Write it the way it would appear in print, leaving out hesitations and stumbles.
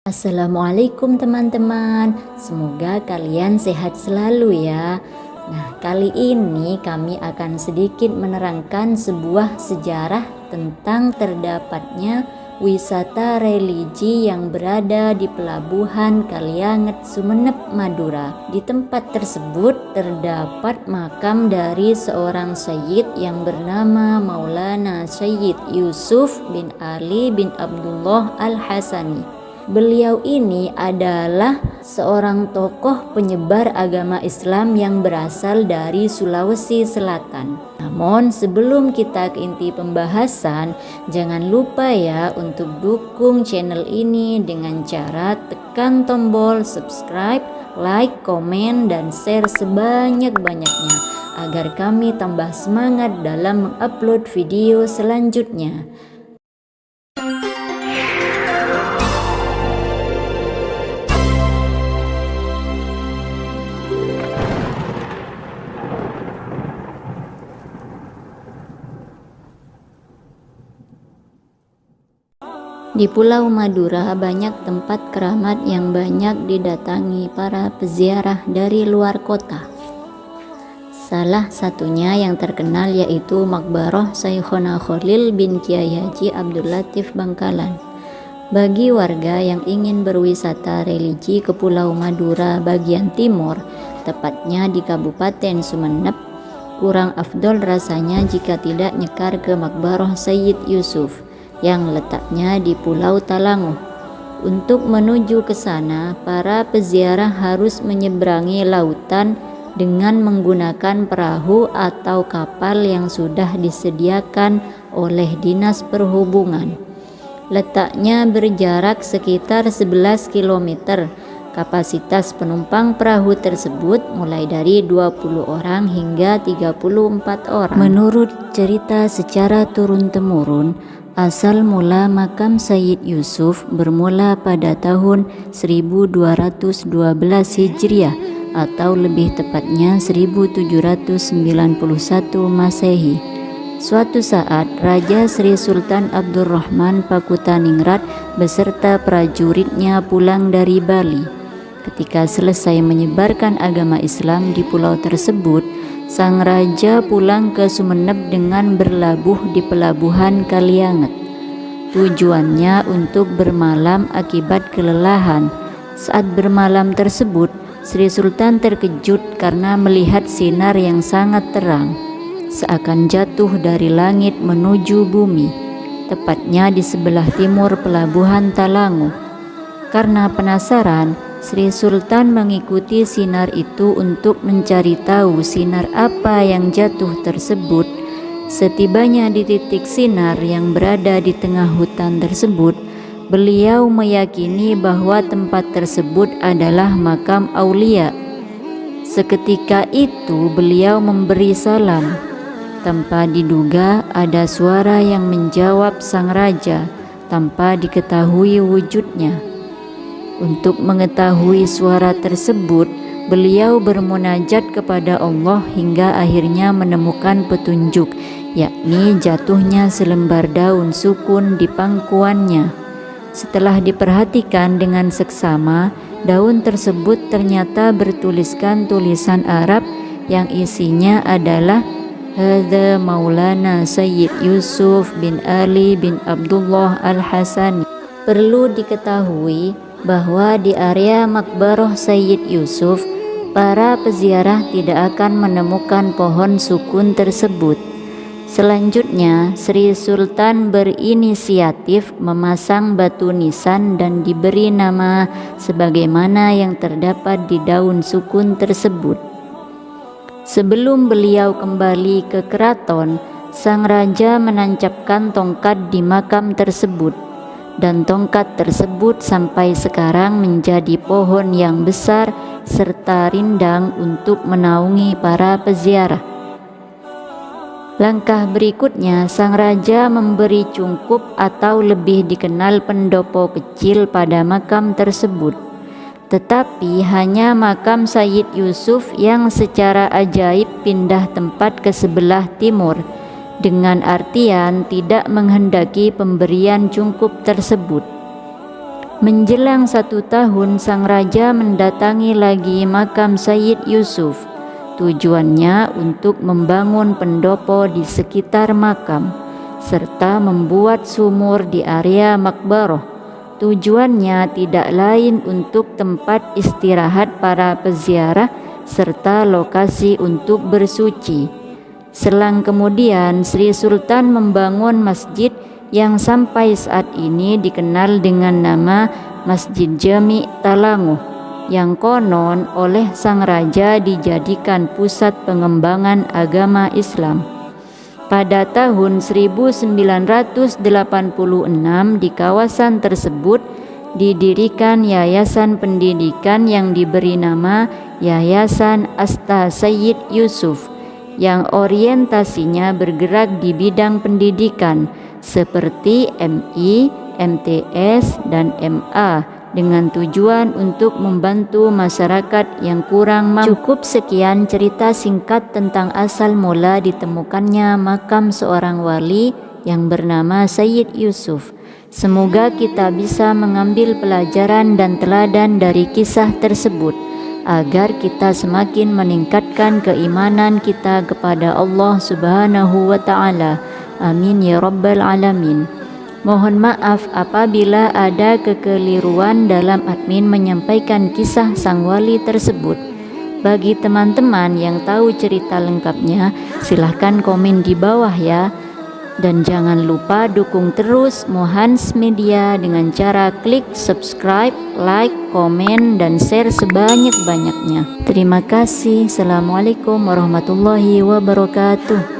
Assalamualaikum teman-teman, semoga kalian sehat selalu ya. Nah, kali ini kami akan sedikit menerangkan sebuah sejarah tentang terdapatnya wisata religi yang berada di Pelabuhan Kalianget, Sumeneb, Madura. Di tempat tersebut terdapat makam dari seorang syahid yang bernama Maulana Syed Yusuf bin Ali bin Abdullah Al-Hasani. Beliau ini adalah seorang tokoh penyebar agama Islam yang berasal dari Sulawesi Selatan. Namun sebelum kita ke inti pembahasan, jangan lupa ya untuk dukung channel ini dengan cara tekan tombol subscribe, like, komen, dan share sebanyak-banyaknya agar kami tambah semangat dalam mengupload video selanjutnya. Di Pulau Madura banyak tempat keramat yang banyak didatangi para peziarah dari luar kota. Salah satunya yang terkenal yaitu Makbarah Syekhona Khalil bin Kiai Haji Abdul Latif Bangkalan. Bagi warga yang ingin berwisata religi ke Pulau Madura bagian timur, tepatnya di Kabupaten Sumeneb, kurang afdol rasanya jika tidak nyekar ke Makbarah Syed Yusuf yang letaknya di Pulau Talanguh. Untuk menuju ke sana, para peziarah harus menyeberangi lautan dengan menggunakan perahu atau kapal yang sudah disediakan oleh Dinas Perhubungan. Letaknya berjarak sekitar 11 km. Kapasitas penumpang perahu tersebut mulai dari 20 orang hingga 34 orang. Menurut cerita secara turun-temurun, asal mula makam Syed Yusuf bermula pada tahun 1212 Hijriah atau lebih tepatnya 1791 Masehi. Suatu saat Raja Sri Sultan Abdurrahman Pakutaningrat beserta prajuritnya pulang dari Bali. Ketika selesai menyebarkan agama Islam di pulau tersebut, sang raja pulang ke Sumeneb dengan berlabuh di Pelabuhan Kalianget. Tujuannya untuk bermalam akibat kelelahan. Saat bermalam tersebut, Sri Sultan terkejut karena melihat sinar yang sangat terang, seakan jatuh dari langit menuju bumi, tepatnya di sebelah timur Pelabuhan Talanguh. Karena penasaran, Sri Sultan mengikuti sinar itu untuk mencari tahu sinar apa yang jatuh tersebut. Setibanya di titik sinar yang berada di tengah hutan tersebut, beliau meyakini bahwa tempat tersebut adalah makam aulia. Seketika itu beliau memberi salam. Tanpa diduga ada suara yang menjawab sang raja tanpa diketahui wujudnya. Untuk mengetahui suara tersebut, beliau bermunajat kepada Allah hingga akhirnya menemukan petunjuk, yakni jatuhnya selembar daun sukun di pangkuannya. Setelah diperhatikan dengan seksama, daun tersebut ternyata bertuliskan tulisan Arab yang isinya adalah Hadza Maulana Syed Yusuf bin Ali bin Abdullah Al-Hasani. Perlu diketahui bahwa di area Makbarah Syed Yusuf, para peziarah tidak akan menemukan pohon sukun tersebut. Selanjutnya, Sri Sultan berinisiatif memasang batu nisan dan diberi nama sebagaimana yang terdapat di daun sukun tersebut. Sebelum beliau kembali ke keraton, sang raja menancapkan tongkat di makam tersebut, dan tongkat tersebut sampai sekarang menjadi pohon yang besar serta rindang untuk menaungi para peziarah. Langkah berikutnya, sang raja memberi cungkup atau lebih dikenal pendopo kecil pada makam tersebut. Tetapi hanya makam Syed Yusuf yang secara ajaib pindah tempat ke sebelah timur, dengan artian tidak menghendaki pemberian cungkup tersebut. Menjelang 1 tahun, sang raja mendatangi lagi makam Sayyid Yusuf. Tujuannya untuk membangun pendopo di sekitar makam, serta membuat sumur di area makbaroh. Tujuannya tidak lain untuk tempat istirahat para peziarah serta lokasi untuk bersuci. Selang kemudian, Sri Sultan membangun masjid yang sampai saat ini dikenal dengan nama Masjid Jami' Talanguh, yang konon oleh sang raja dijadikan pusat pengembangan agama Islam. Pada tahun 1986 di kawasan tersebut didirikan yayasan pendidikan yang diberi nama Yayasan Asta Sayyid Yusuf, yang orientasinya bergerak di bidang pendidikan seperti MI, MTS, dan MA, dengan tujuan untuk membantu masyarakat yang kurang mampu. Cukup sekian cerita singkat tentang asal mula ditemukannya makam seorang wali yang bernama Sayyid Yusuf. Semoga kita bisa mengambil pelajaran dan teladan dari kisah tersebut, agar kita semakin meningkatkan keimanan kita kepada Allah Subhanahu wa Ta'ala. Amin ya Rabbal Alamin. Mohon maaf apabila ada kekeliruan dalam admin menyampaikan kisah sang wali tersebut. Bagi teman-teman yang tahu cerita lengkapnya, silahkan komen di bawah ya. Dan jangan lupa dukung terus Mohans Media dengan cara klik subscribe, like, komen, dan share sebanyak-banyaknya. Terima kasih. Assalamualaikum warahmatullahi wabarakatuh.